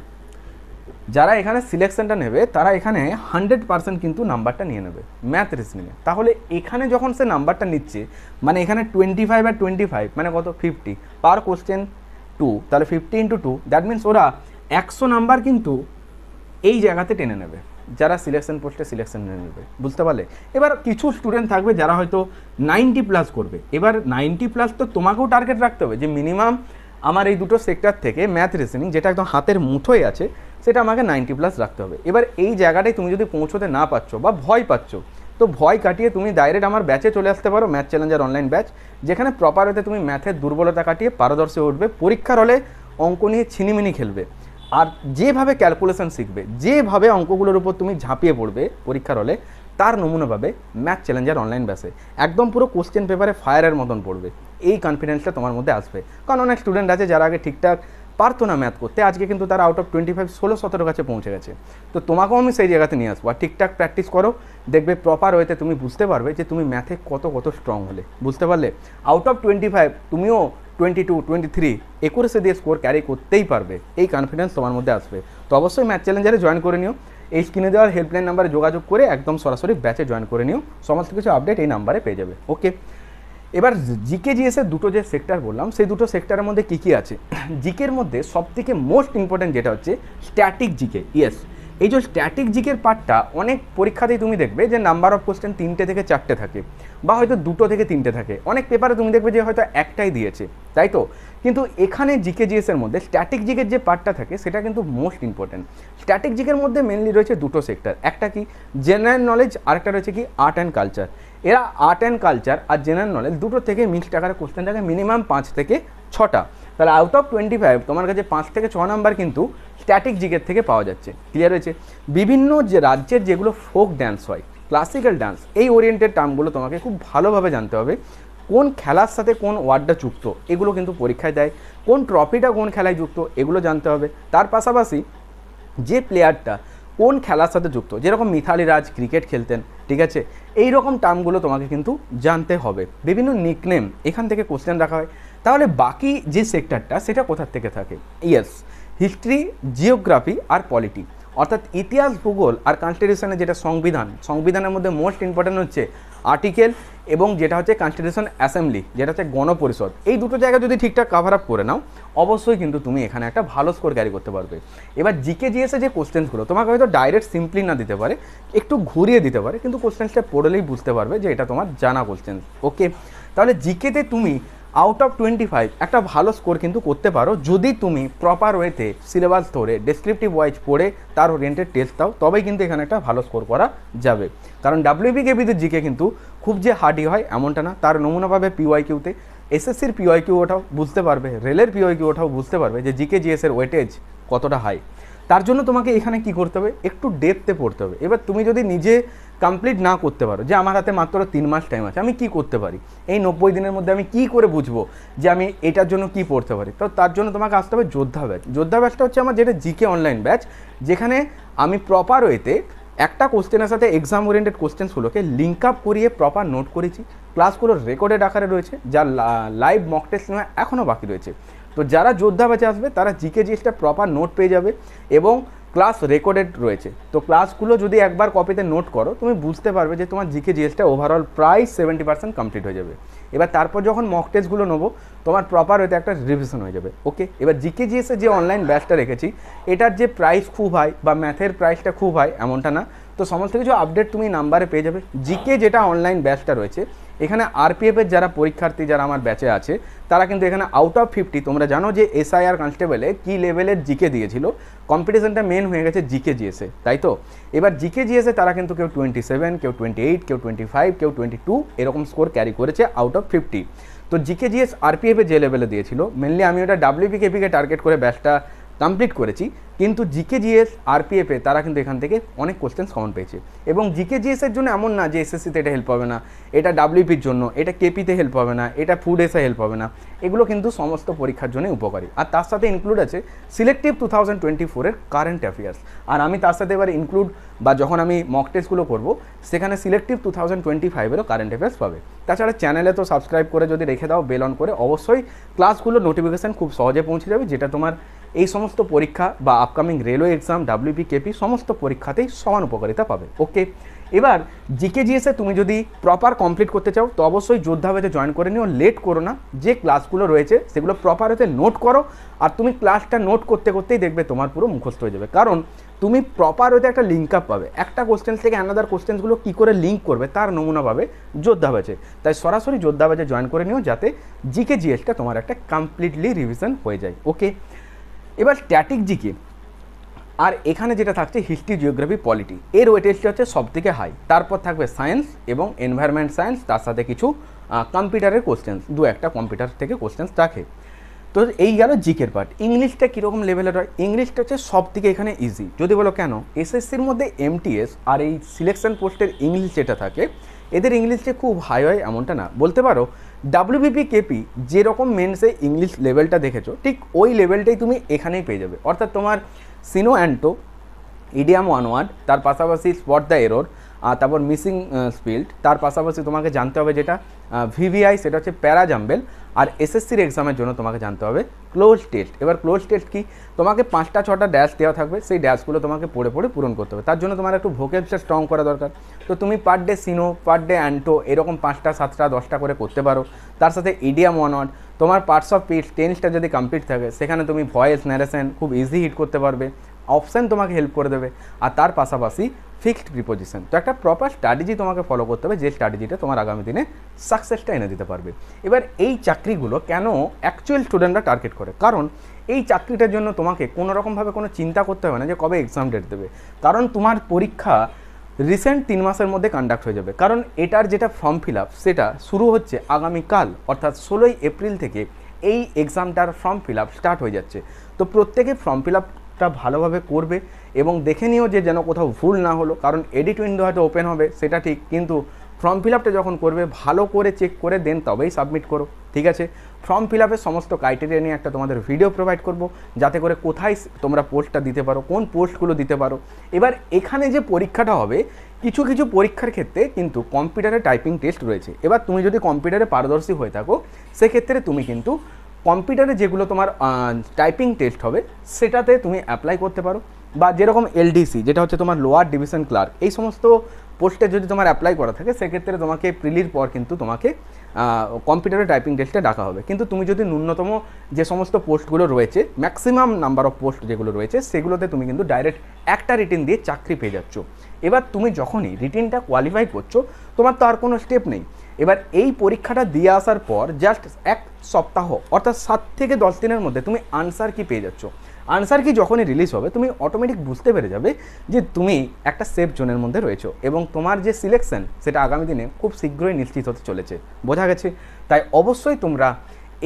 যারা এখানে সিলেকশনটা নেবে তারা এখানে 100% কিন্তু নাম্বারটা নিয়ে নেবে ম্যাথ রিজনিংয়ে। তাহলে এখানে যখন সে নাম্বারটা নিচ্ছে মানে এখানে 25 আর 25 মানে কত 50 পার কোশ্চেন 2, তাহলে 50 × 2 দ্যাট মিনস ওরা 100 নাম্বার কিন্তু এই জায়গাতে টেনে নেবে যারা সিলেকশন পোস্টে সিলেকশন নিয়ে নেবে, বুঝতে পারলে। এবার কিছু স্টুডেন্ট থাকবে যারা হয়তো 90+ করবে। এবার 90+ তো তোমাকেও টার্গেট রাখতে হবে যে মিনিমাম আমার এই দুটো সেক্টর থেকে ম্যাথ রিজনিং যেটা একদম হাতের মুঠোয় আছে সেটা আমাকে 90+ রাখতে হবে। এবার এই জায়গাটায় তুমি যদি পৌঁছতে না পারছো বা ভয় পাচ্ছ, তো ভয় কাটিয়ে তুমি ডাইরেক্ট আমার ব্যাচে চলে আসতে পারো, ম্যাথ চ্যালেঞ্জার অনলাইন ব্যাচ, যেখানে প্রপার হতে তুমি ম্যাথের দুর্বলতা কাটিয়ে পারদর্শী উঠবে, পরীক্ষার হলে অঙ্ক নিয়ে ছিনিমিনি খেলবে, আর যেভাবে ক্যালকুলেশন শিখবে, যেভাবে অঙ্কগুলোর উপর তুমি ঝাঁপিয়ে পড়বে পরীক্ষার হলে, তার নমুনা পাবে ম্যাথ চ্যালেঞ্জার অনলাইন ব্যাচে। একদম পুরো কোশ্চেন পেপারে ফায়ারের মতন পড়বে, এই কনফিডেন্সটা তোমার মধ্যে আসবে। কারণ অনেক স্টুডেন্ট আছে যারা আগে ঠিকঠাক পারতো না ম্যাথ করতে, আজকে কিন্তু তারা আউট অফ 25 16-17 কাছে পৌঁছে গেছে। তো তোমাকেও আমি সেই জায়গাতে নিয়ে আসবো, আর ঠিকঠাক প্র্যাকটিস করো, দেখবে প্রপার ওয়েতে তুমি বুঝতে পারবে যে তুমি ম্যাথে কত স্ট্রং হলে, বুঝতে পারলে। আউট অফ 25 তুমিও 22 23 একুরেসি দিয়ে স্কোর ক্যারি করতেই পারবে, এই কনফিডেন্স তোমার মধ্যে আসবে। তো অবশ্যই ম্যাথ চ্যালেঞ্জারে জয়েন করে নিও, এই স্ক্রিনে দেওয়ার হেল্পলাইন নাম্বারে যোগাযোগ করে একদম সরাসরি ব্যাচে জয়েন করে নিও, সমস্ত কিছু আপডেট এই নাম্বারে পেয়ে যাবে। ওকে, এবার জিকে জিএসের দুটো যে সেক্টর বললাম সেই দুটো সেক্টরের মধ্যে কী কী আছে। জিকের মধ্যে সবথেকে মোস্ট ইম্পর্ট্যান্ট যেটা হচ্ছে স্ট্যাটিক জিকে। ইয়েস, এই যে স্ট্যাটিক জিকের পার্টটা অনেক পরীক্ষাতেই তুমি দেখবে যে নাম্বার অফ কোশ্চেন 3টে থেকে 4টে থাকে, বা হয়তো 2 থেকে 3টে থাকে, অনেক পেপারে তুমি দেখবে যে হয়তো একটাই দিয়েছে, তাই তো। কিন্তু এখানে জিকে জিএসের মধ্যে স্ট্যাটিক জিকের যে পার্টটা থাকে সেটা কিন্তু মোস্ট ইম্পর্ট্যান্ট। স্ট্যাটিক জিকের মধ্যে মেনলি রয়েছে দুটো সেক্টর, একটা কি জেনারেল নলেজ, আরেকটা রয়েছে কি আর্ট অ্যান্ড কালচার। এরা আর্ট অ্যান্ড কালচার আর জেনারেল নলেজ দুটো থেকে মিক্সড আকারে কোশ্চেন থাকে, মিনিমাম 5 থেকে 6টা। তাহলে আউট অফ 25 তোমার কাছে 5 থেকে 6 নাম্বার কিন্তু স্ট্যাটিক জিকের থেকে পাওয়া যাচ্ছে। ক্লিয়ার হয়েছে? বিভিন্ন যে রাজ্যের যেগুলো ফোক ড্যান্স হয়, ক্লাসিক্যাল ডান্স, এই ওরিয়েন্টেড টার্মগুলো তোমাকে খুব ভালোভাবে জানতে হবে। কোন খেলার সাথে কোন ওয়ার্ডটা যুক্ত এগুলো কিন্তু পরীক্ষায় দেয়, কোন ট্রফিটা কোন খেলায় যুক্ত এগুলো জানতে হবে। তার পাশাপাশি যে প্লেয়ারটা কোন খেলার সাথে যুক্ত, যেরকম মিথালি রাজ ক্রিকেট খেলতেন, ঠিক আছে, এই রকম টার্মগুলো তোমাকে কিন্তু জানতে হবে। বিভিন্ন নিকনেম এখান থেকে কোশ্চেন রাখা হয়। তাহলে বাকি যে সেক্টরটা সেটা কোথার থেকে থাকে? ইয়েস, হিস্ট্রি, জিওগ্রাফি আর পলিটি, অর্থাৎ ইতিহাস, ভূগোল আর কনস্টিটিউশনের যেটা সংবিধানের মধ্যে মোস্ট ইম্পর্ট্যান্ট হচ্ছে আর্টিকেল এবং যেটা হচ্ছে কনস্টিটিউশন অ্যাসেম্বলি, যেটা হচ্ছে গণপরিষদ। এই দুটো জায়গা যদি ঠিকঠাক কভার আপ করে নাও, অবশ্যই কিন্তু তুমি এখানে একটা ভালো স্কোর ক্যারি করতে পারবে। এবার জিকে জিএসে যে কোশ্চেন্সগুলো তোমাকে হয়তো ডাইরেক্ট সিম্পলি না দিতে পারে, একটু ঘুরিয়ে দিতে পারে, কিন্তু কোশ্চেন্সটা পড়লেই বুঝতে পারবে যে এটা তোমার জানা কোশ্চেন্স। ওকে, তাহলে জিকেতে তুমি আউট অফ 25 একটা ভালো স্কোর কিন্তু করতে পারো যদি তুমি প্রপার ওয়েতে সিলেবাস ধরে ডেসক্রিপটিভ ওয়াইজ পড়ে তার ওরিয়েন্টেড টেস্ট দাও, তবেই কিন্তু এখানে একটা ভালো স্কোর করা যাবে। কারণ WBKBতে জিকে কিন্তু খুব যে হার্ডই হয় এমনটা না, তার নমুনা পাবে পিওয়াইকিউতে, এসএসসির পিওয়াইকিউ ওঠাও বুঝতে পারবে, রেলের পিওয়াইকিউ ওঠাও বুঝতে পারবে যে জিকে জিএসের ওয়েটেজ কতটা হাই। তার জন্য তোমাকে এখানে কি করতে হবে, একটু ডেপথে পড়তে হবে। এবার তুমি যদি নিজে কমপ্লিট না করতে পারো যে আমার হাতে মাত্র 3 মাস টাইম আছে, আমি কি করতে পারি, এই 90 দিনের মধ্যে আমি কি করে বুঝবো যে আমি এটার জন্য কি পড়তে পারি, তো তার জন্য তোমাকে আসতে হবে যোদ্ধা ব্যাচ। যোদ্ধা ব্যাচটা হচ্ছে আমার যেটা জিকে অনলাইন ব্যাচ, যেখানে আমি প্রপার ওয়েতে একটা কোশ্চেনের সাথে এক্সাম ওরিয়েন্টেড কোশ্চেন্সগুলোকে লিঙ্ক আপ করিয়ে প্রপার নোট করেছি। ক্লাসগুলো রেকর্ডেড আকারে রয়েছে, যার লাইভ মক টেস্ট নেওয়া এখনও বাকি রয়েছে। তো যারা যোদ্ধা ব্যাচে আসবে তারা জিকে জিএসটা প্রপার নোট পেয়ে যাবে এবং ক্লাস রেকর্ডেড রয়েছে। তো ক্লাসগুলো যদি একবার কপিতে নোট করো, তুমি বুঝতে পারবে যে তোমার জিকে জিএসটা ওভারঅল প্রায় 70% কমপ্লিট হয়ে যাবে। এবার তারপর যখন মক টেস্টগুলো নেবো, তোমার প্রপার হয়তো একটা রিভিশন হয়ে যাবে। ওকে, এবার জিকে জিএসের যে অনলাইন ব্যাচটা রেখেছি, এটার যে প্রাইস খুব হাই বা ম্যাথের প্রাইসটা খুব হাই এমনটা না, তো সমস্ত কিছু আপডেট তুমি নাম্বারে পেয়ে যাবে। জিকে যেটা অনলাইন ব্যাচটা রয়েছে, এখানে আরপিএফের যারা পরীক্ষার্থী যারা আমার ব্যাচে আছে, তারা কিন্তু এখানে আউট অফ 50, তোমরা জানো যে SIR কনস্টেবলে কী লেভেলের জিকে দিয়েছিল, কম্পিটিশনটা মেন হয়ে গেছে জিকে জিএসে, তাই তো। এবার জিকে জিএসে তারা কিন্তু কেউ 27, কেউ 28, কেউ 25, কেউ 22 এরকম স্কোর ক্যারি করেছে আউট অফ 50। তো জিকে জিএস আরপিএফে যে লেভেলে দিয়েছিল, মেনলি আমি ওটা WBKBকে টার্গেট করে ব্যাচটা কমপ্লিট করেছি, কিন্তু জিকে জিএস আরপিএফে তারা কিন্তু এখান থেকে অনেক কোশ্চেন্স কমন পেয়েছে। এবং জিকে জিএসের জন্য এমন না যে এসএসসিতে এটা হেল্প হবে না, এটা WPর জন্য, এটা কেপিতে হেল্প হবে না, এটা ফুড এসে হেল্প হবে না, এগুলো কিন্তু সমস্ত পরীক্ষার জন্য উপকারী। আর তার সাথে ইনক্লুড আছে সিলেক্টিভ 2024-এর কারেন্ট অ্যাফেয়ার্স। আর আমি তার সাথে এবার ইনক্লুড বা যখন আমি মক টেস্টগুলো করবো, সেখানে সিলেক্টিভ 2025-এরও কারেন্ট অ্যাফেয়ার্স পাবে। তাছাড়া চ্যানেলে তো সাবস্ক্রাইব করে যদি রেখে দাও বেল অন করে, অবশ্যই ক্লাসগুলো নোটিফিকেশান খুব সহজে পৌঁছে যাবে, যেটা তোমার এই সমস্ত পরীক্ষা বা upcoming railway exam, WP, KP সমস্ত পরীক্ষাতেই সমান উপকারিতা পাবে। ওকে, এবার জিকে জিএসে তুমি যদি প্রপার কমপ্লিট করতে চাও তো অবশ্যই যোদ্ধা ব্যাচে জয়েন করে নিও, লেট করো না। যে ক্লাসগুলো রয়েছে সেগুলো প্রপার হতে নোট করো, আর তুমি ক্লাসটা নোট করতে করতেই দেখবে তোমার পুরো মুখস্থ হয়ে যাবে। কারণ তুমি প্রপার হতে একটা লিঙ্ক আপ পাবে, একটা কোশ্চেন থেকে অ্যানাদার কোশ্চেন্সগুলো কী করে লিঙ্ক করবে তার নমুনা পাবে যোদ্ধা ব্যাচে। তাই সরাসরি যোদ্ধা ব্যাচে জয়েন করে নিও, যাতে জিকে জিএসটা তোমার একটা কমপ্লিটলি রিভিশন হয়ে যায়। ওকে, এবার স্ট্যাটিক জিকে, আর এখানে যেটা থাকছে হিস্ট্রি, জিওগ্রাফি, পলিটি, এর ওয়েটেজটা হচ্ছে সবথেকে হাই। তারপর থাকবে সায়েন্স এবং এনভায়রনমেন্ট সায়েন্স, তার সাথে কিছু কম্পিউটারের কোশ্চেন্স, দু একটা কম্পিউটার থেকে কোশ্চেন্স রাখে। তো এই গেল জিকের পার্ট। ইংলিশটা কীরকম লেভেলের হয়? ইংলিশটা হচ্ছে সব থেকে এখানে ইজি। যদি বলো কেন, এসএসসির মধ্যে এমটিএস আর এই সিলেকশন পোস্টের ইংলিশ যেটা থাকে, এদের ইংলিশ যে খুব হাই হয় এমনটা না। বলতে পারো ডাব্লিউবিপি, কেপি যেরকম মেন্সে ইংলিশ লেভেলটা দেখেছো ঠিক ওই লেভেলটাই তুমি এখানেই পেয়ে যাবে। অর্থাৎ তোমার সিনো অ্যান্টো, ইডিয়াম ওয়ান ওয়ার্ড, তার পাশাপাশি স্পট দ্য এরর, তারপর মিসিং স্পিল্ড, তার পাশাপাশি তোমাকে জানতে হবে যেটা ভিভিআই, সেটা হচ্ছে প্যারা জাম্বেল, আর এসএসসির এক্সামের জন্য তোমাকে জানতে হবে ক্লোজ টেস্ট। এবার ক্লোজ টেস্ট কি, তোমাকে 5টা 6টা ড্যাশ দেওয়া থাকবে, সেই ড্যাশগুলো তোমাকে পড়ে পড়ে পূরণ করতে হবে। তার জন্য তোমার একটু ভোকেবসটা স্ট্রং করা দরকার। তো তুমি পার ডে সিনো, পার ডে অ্যান্টো এরকম 5টা 7টা 10টা করে করতে পারো। তার সাথে ইডিয়াম ওয়ান ওয়ার্ড, তোমার পার্টস অফ স্পিচ 10টা যদি কমপ্লিট থাকে সেখানে তুমি ভয়েস, ন্যারেশন খুব ইজি হিট করতে পারবে। অপশান তোমাকে হেল্প করে দেবে, আর তার পাশাপাশি ফিক্সড প্রিপোজিশন। তো একটা প্রপার স্ট্র্যাটেজি তোমাকে ফলো করতে হবে, যে স্ট্র্যাটেজিটা তোমার আগামী দিনে সাকসেসটা এনে দিতে পারবে। এবার এই চাকরিগুলো কেন অ্যাকচুয়াল স্টুডেন্টরা টার্গেট করে? কারণ এই চাকরিটার জন্য তোমাকে কোনোরকমভাবে কোনো চিন্তা করতে হবে না যে কবে এক্সাম ডেট দেবে, কারণ তোমার পরীক্ষা রিসেন্ট 3 মাসের মধ্যে কন্ডাক্ট হয়ে যাবে। কারণ এটার যেটা ফর্ম ফিল আপ সেটা শুরু হচ্ছে আগামীকাল, অর্থাৎ 16ই এপ্রিল থেকে এই এক্সামটার ফর্ম ফিল আপ স্টার্ট হয়ে যাচ্ছে। তো প্রত্যেকে ফর্ম ফিল আপটা ভালোভাবে করবে এবং দেখে নিও যে যেন কোথাও ভুল না হলো। কারণ এডিট উইন্ডো হয়তো ওপেন হবে সেটা ঠিক, কিন্তু ফর্ম ফিল আপটা যখন করবে ভালো করে চেক করে দেন তবেই সাবমিট করো, ঠিক আছে? ফর্ম ফিল আপের সমস্ত ক্রাইটেরিয়া নিয়ে একটা তোমাদের ভিডিও প্রোভাইড করব, যাতে করে কোথায় তোমরা পোস্টটা দিতে পারো, কোন পোস্টগুলো দিতে পারো। এবার এখানে যে পরীক্ষাটা হবে, কিছু কিছু পরীক্ষার ক্ষেত্রে কিন্তু কম্পিউটারে টাইপিং টেস্ট রয়েছে। এবার তুমি যদি কম্পিউটারে পারদর্শী হয়ে থাকো সেক্ষেত্রে তুমি কিন্তু কম্পিউটারে যেগুলো তোমার টাইপিং টেস্ট হবে সেটাতে তুমি অ্যাপ্লাই করতে পারো। বা যেরকম এলডিসি, যেটা হচ্ছে তোমার লোয়ার ডিভিশন ক্লার্ক, এই সমস্ত পোস্টে যদি তোমার অ্যাপ্লাই করা থাকে সেক্ষেত্রে তোমাকে প্রিলির পর কিন্তু তোমাকে কম্পিউটারে টাইপিং টেস্টে ডাকা হবে। কিন্তু তুমি যদি ন্যূনতম যে সমস্ত পোস্টগুলো রয়েছে, ম্যাক্সিমাম নাম্বার অফ পোস্ট যেগুলো রয়েছে সেগুলোতে তুমি কিন্তু ডাইরেক্ট একটা রিটিন দিয়ে চাকরি পেয়ে যাচ্ছ। এবার তুমি যখনই রিটিনটা কোয়ালিফাই করছো তোমার তো আর কোনো স্টেপ নেই। এবার এই পরীক্ষাটা দিয়ে আসার পর জাস্ট 1 সপ্তাহ অর্থাৎ 7 থেকে 10 দিনের মধ্যে তুমি আনসার কি পেয়ে যাচ্ছ। আনসার কি যখনই রিলিজ হবে তুমি অটোমেটিক বুঝতে পেরে যাবে যে তুমি একটা সেফ জোনের মধ্যে রয়েছো এবং তোমার যে সিলেকশন সেটা আগামী দিনে খুব শীঘ্রই নিশ্চিত হতে চলেছে। বোঝা গেছে? তাই অবশ্যই তোমরা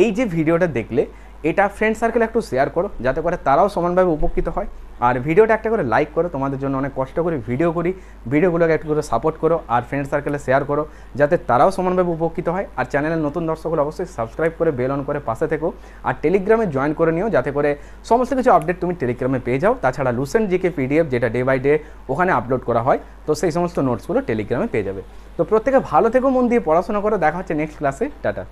এই যে ভিডিওটা দেখলে এটা ফ্রেন্ড সার্কেলে একটু শেয়ার করো, যাতে করে তারাও সমানভাবে উপকৃত হয়। আর ভিডিওটা একটা করে লাইক করো, তোমাদের জন্য অনেক কষ্ট করে ভিডিও করি, ভিডিওগুলোকে একটু করে সাপোর্ট করো আর ফ্রেন্ড সার্কেলে শেয়ার করো, যাতে তারাও সমানভাবে উপকৃত হয়। আর চ্যানেলের নতুন দর্শক হলে অবশ্যই সাবস্ক্রাইব করে বেল অন করে পাশে থেকো। আর টেলিগ্রামে জয়েন করে নিও, যাতে করে সমস্ত কিছু আপডেট তুমি টেলিগ্রামে পেয়ে যাও। তাছাড়া লুসেন্ট জিকে পিডিএফ যেটা ডে বাই ডে ওখানে আপলোড করা হয়, তো সেই সমস্ত নোটসগুলো টেলিগ্রামে পেয়ে যাবে। তো প্রত্যেকে ভালো থেকো, মন দিয়ে পড়াশোনা করো। দেখা হচ্ছে নেক্সট ক্লাসে। টাটা।